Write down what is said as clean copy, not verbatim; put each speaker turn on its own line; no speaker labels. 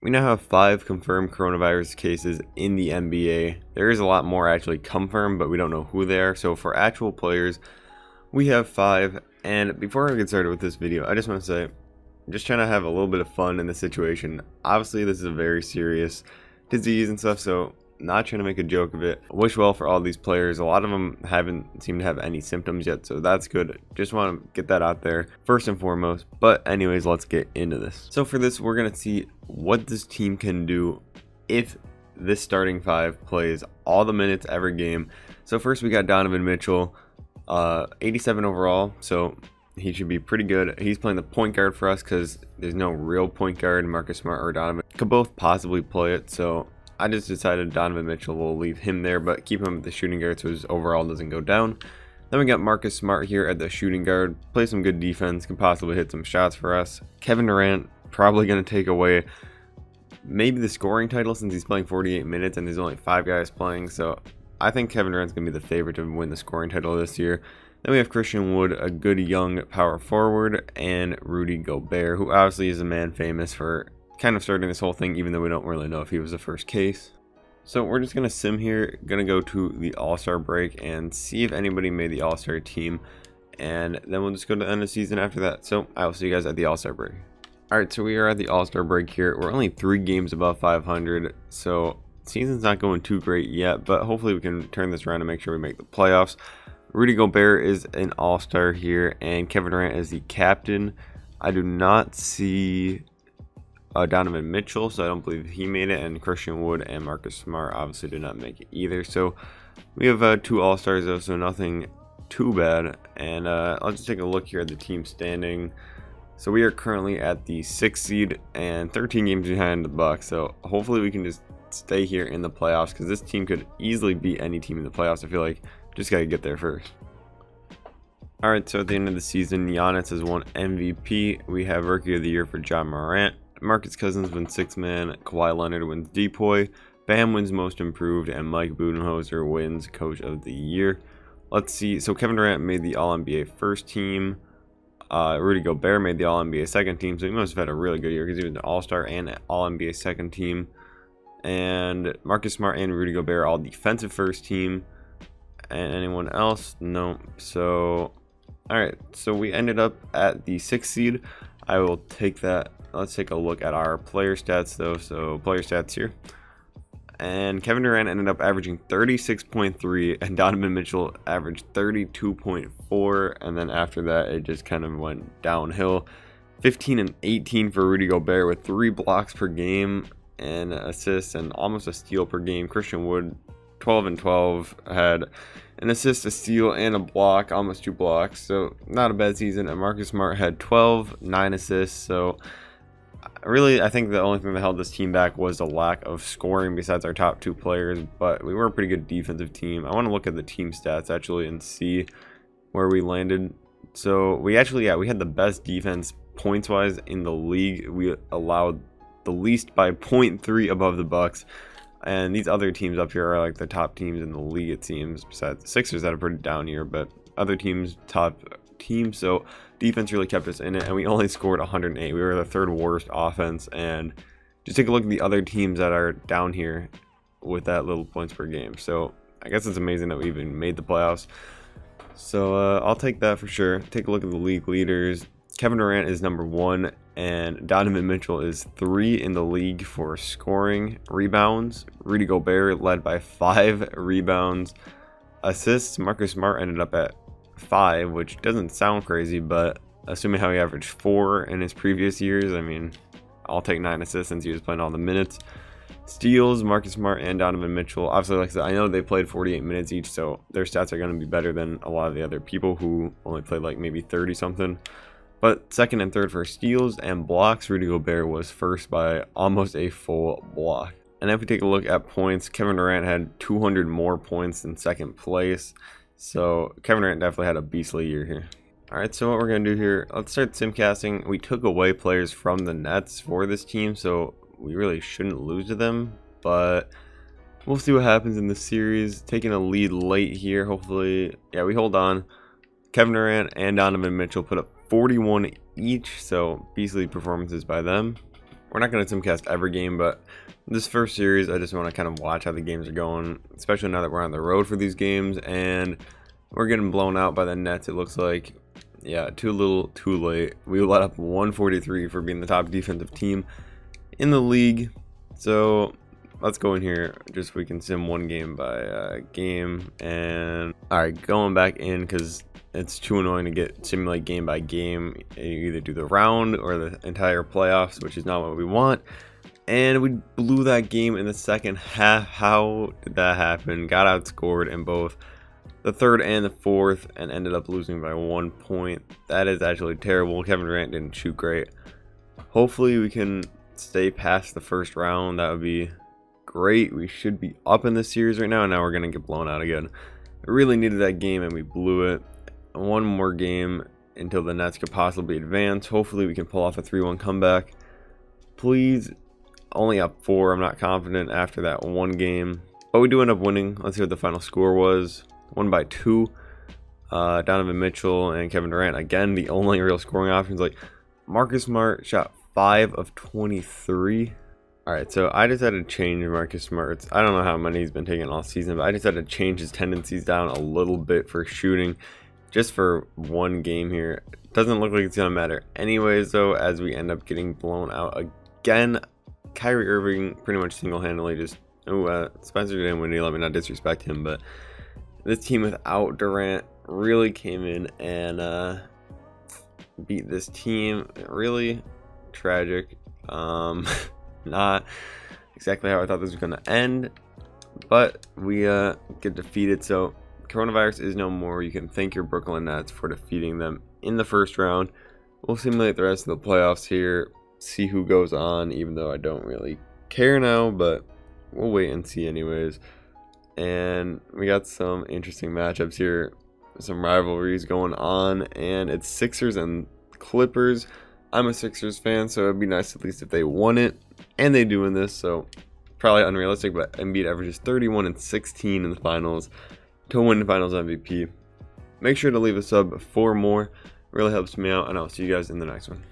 We now have 5 confirmed coronavirus cases in the NBA. There is a lot more actually confirmed, but we don't know who they are. So for actual players, we have 5. And before I get started with this video, I just want to say, I'm just trying to have a little bit of fun in the situation. Obviously, this is a very serious disease and stuff, so not trying to make a joke of it. I wish well for all these players. A lot of them haven't seemed to have any symptoms yet, so that's good. Just want to get that out there first and foremost. But anyways, let's get into this. So for this, we're going to see what this team can do if this starting 5 plays all the minutes every game. So first we got Donovan Mitchell, 87 overall, so he should be pretty good. He's playing the point guard for us because there's no real point guard. Marcus Smart or Donovan could both possibly play it, so I just decided Donovan Mitchell will leave him there, but keep him at the shooting guard so his overall doesn't go down. Then we got Marcus Smart here at the shooting guard. Play some good defense, can possibly hit some shots for us. Kevin Durant probably going to take away maybe the scoring title since he's playing 48 minutes and there's only 5 guys playing. So I think Kevin Durant's going to be the favorite to win the scoring title this year. Then we have Christian Wood, a good young power forward, and Rudy Gobert, who obviously is a man famous for kind of starting this whole thing, even though we don't really know if he was the first case. So we're just gonna sim here, gonna go to the All-Star break and see if anybody made the All-Star team, and then we'll just go to the end of the season after that. So I will see you guys at the All-Star break. Alright, so we are at the All-Star break here. We're only 3 games above 500, so season's not going too great yet, but hopefully we can turn this around and make sure we make the playoffs. Rudy Gobert is an All-Star here, and Kevin Durant is the captain. I do not see Donovan Mitchell, so I don't believe he made it, and Christian Wood and Marcus Smart obviously did not make it either. So we have 2 All-Stars though, so nothing too bad. And I'll just take a look here at the team standing. So we are currently at the 6th seed and 13 games behind the Bucks, so hopefully we can just stay here in the playoffs because this team could easily beat any team in the playoffs. I feel like just gotta get there first. Alright, so at the end of the season, Giannis has won MVP. We have Rookie of the Year for Ja Morant. Marcus Cousins wins 6th man, Kawhi Leonard wins Depoy, Bam wins Most Improved, and Mike Budenholzer wins Coach of the Year. Let's see, so Kevin Durant made the All-NBA first team, Rudy Gobert made the All-NBA second team, so he must have had a really good year because he was an All-Star and All-NBA second team. And Marcus Smart and Rudy Gobert all defensive first team. And anyone else? No. So, alright, so we ended up at the 6th seed. I will take that. Let's take a look at our player stats though. So player stats here, and Kevin Durant ended up averaging 36.3 and Donovan Mitchell averaged 32.4, and then after that it just kind of went downhill. 15 and 18 for Rudy Gobert with 3 blocks per game and assists and almost a steal per game. Christian Wood 12 and 12 had an assist, a steal, and a block, almost 2 blocks, so not a bad season. And Marcus Smart had 12, 9 assists. So really, I think the only thing that held this team back was the lack of scoring besides our top 2 players, but we were a pretty good defensive team. I want to look at the team stats actually and see where we landed. So we actually, we had the best defense points wise in the league. We allowed the least by 0.3 above the Bucks, and these other teams up here are like the top teams in the league, it seems, besides the Sixers that are pretty down year, but other teams top team. So defense really kept us in it, and we only scored 108. We were the 3rd worst offense. And just take a look at the other teams that are down here with that little points per game. So I guess it's amazing that we even made the playoffs. So I'll take that for sure. Take a look at the league leaders. Kevin Durant is number 1, and Donovan Mitchell is 3 in the league for scoring. Rebounds, Rudy Gobert led by 5 rebounds. Assists, Marcus Smart ended up at 5, which doesn't sound crazy, but assuming how he averaged 4 in his previous years, I mean, I'll take 9 assists since he was playing all the minutes. Steals, Marcus Smart and Donovan Mitchell. Obviously, like I said, I know they played 48 minutes each, so their stats are going to be better than a lot of the other people who only played like maybe 30 something. But 2nd and 3rd for steals and blocks, Rudy Gobert was 1st by almost a full block. And if we take a look at points, Kevin Durant had 200 more points in 2nd place. So Kevin Durant definitely had a beastly year here. Alright, so what we're going to do here, let's start simcasting. We took away players from the Nets for this team, so we really shouldn't lose to them. But we'll see what happens in the series. Taking a lead late here, hopefully. Yeah, we hold on. Kevin Durant and Donovan Mitchell put up 41 each, so beastly performances by them. we're not going to simcast every game, but this first series, I just want to kind of watch how the games are going, especially now that we're on the road for these games, and we're getting blown out by the Nets, it looks like. Yeah, too little, too late. We let up 143 for being the top defensive team in the league. So let's go in here, just so we can sim one game by game. And all right, going back in because it's too annoying to get simulate game by game. You either do the round or the entire playoffs, which is not what we want. And we blew that game in the second half. How did that happen? Got outscored in both the third and the fourth and ended up losing by 1 point. That is actually terrible. Kevin Durant didn't shoot great. Hopefully we can stay past the first round. That would be great. We should be up in this series right now, and now we're gonna get blown out again. We really needed that game and we blew it. One more game until the Nets could possibly advance. Hopefully we can pull off a 3-1 comeback. Please. Only up 4. I'm not confident after that one game, but we do end up winning. Let's see what the final score was. Won by 2. Donovan Mitchell and Kevin Durant, again, the only real scoring options. Like, Marcus Smart shot 5 of 23. All right, so I decided to change Marcus Smart. I don't know how many he's been taking all season, but I decided to change his tendencies down a little bit for shooting, just for one game here. Doesn't look like it's gonna matter anyways, though, as we end up getting blown out again. Kyrie Irving pretty much single-handedly just Spencer Dinwiddie, let me not disrespect him, but this team without Durant really came in and beat this team. Really tragic. Not exactly how I thought this was gonna end, but we get defeated. So coronavirus is no more. You can thank your Brooklyn Nets for defeating them in the first round. We'll simulate the rest of the playoffs here, see who goes on, even though I don't really care now, but we'll wait and see anyways. And we got some interesting matchups here, some rivalries going on, and it's Sixers and Clippers. I'm a Sixers fan, so it'd be nice at least if they won it, and they do in this, so probably unrealistic, but Embiid averages 31 and 16 in the finals to win the finals MVP. Make sure to leave a sub for more, really helps me out, and I'll see you guys in the next one.